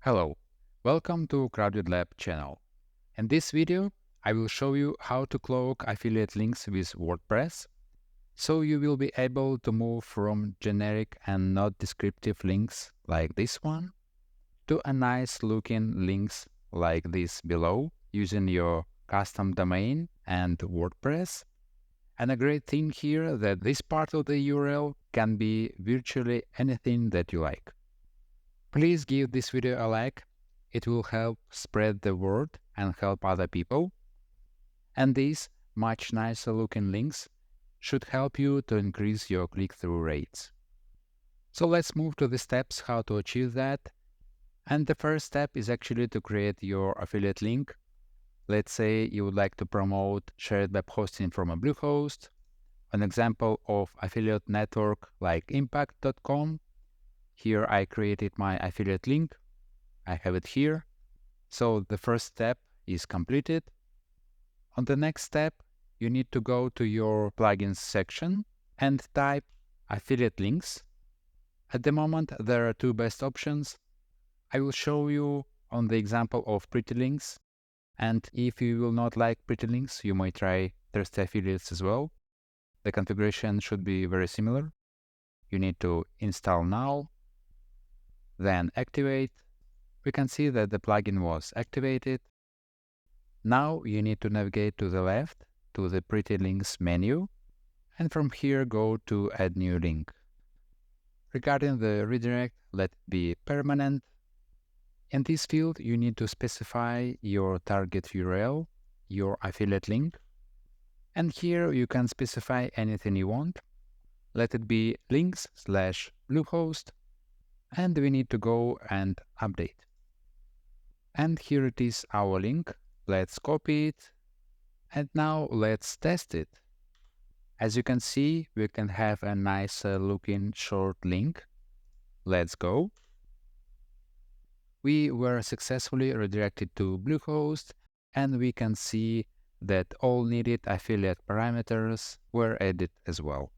Hello, welcome to Crowded Lab channel. In this video, I will show you how to cloak affiliate links with WordPress, so you will be able to move from generic and not descriptive links like this one to a nice looking links like this below using your custom domain and WordPress. And a great thing here that this part of the URL can be virtually anything that you like. Please give this video a like. It will help spread the word and help other people. And these much nicer looking links should help you to increase your click-through rates. So let's move to the steps how to achieve that. And the first step is actually to create your affiliate link. Let's say you would like to promote shared web hosting from a Bluehost, an example of affiliate network like impact.com. Here I created my affiliate link. I have it here. So the first step is completed. On the next step, you need to go to your plugins section and type affiliate links. At the moment, there are two best options. I will show you on the example of pretty links. And if you will not like pretty links, you might try thirsty affiliates as well. The configuration should be very similar. You need to install now, then activate. We can see that the plugin was activated. Now you need to navigate to the left to the Pretty Links menu, and from here go to Add New Link. Regarding the redirect, let it be permanent. In this field, you need to specify your target URL, your affiliate link, and here you can specify anything you want. Let it be links/Bluehost, and we need to go and update. And here it is, our link. Let's copy it. And now let's test it. As you can see, we can have a nice looking short link. Let's go. We were successfully redirected to Bluehost, and we can see that all needed affiliate parameters were added as well.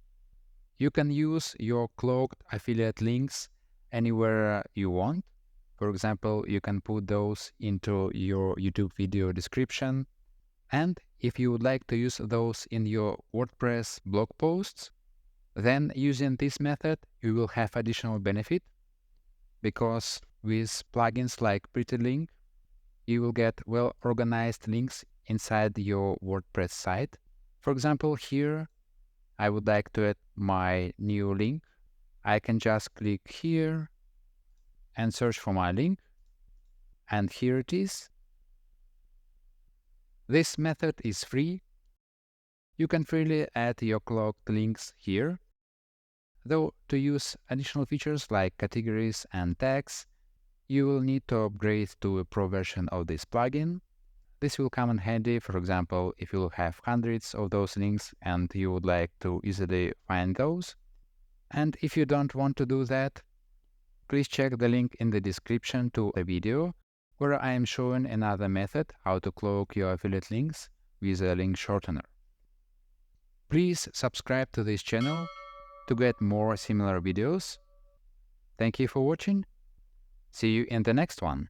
You can use your cloaked affiliate links anywhere you want. For example, you can put those into your YouTube video description. And if you would like to use those in your WordPress blog posts, then using this method, you will have additional benefit, because with plugins like PrettyLink, you will get well-organized links inside your WordPress site. For example, here, I would like to add my new link. I can just click here and search for my link, and here it is. This method is free. You can freely add your cloaked links here, though to use additional features like categories and tags, you will need to upgrade to a pro version of this plugin. This will come in handy, for example, if you have hundreds of those links and you would like to easily find those. And if you don't want to do that, please check the link in the description to the video where I am showing another method how to cloak your affiliate links with a link shortener. Please subscribe to this channel to get more similar videos. Thank you for watching. See you in the next one.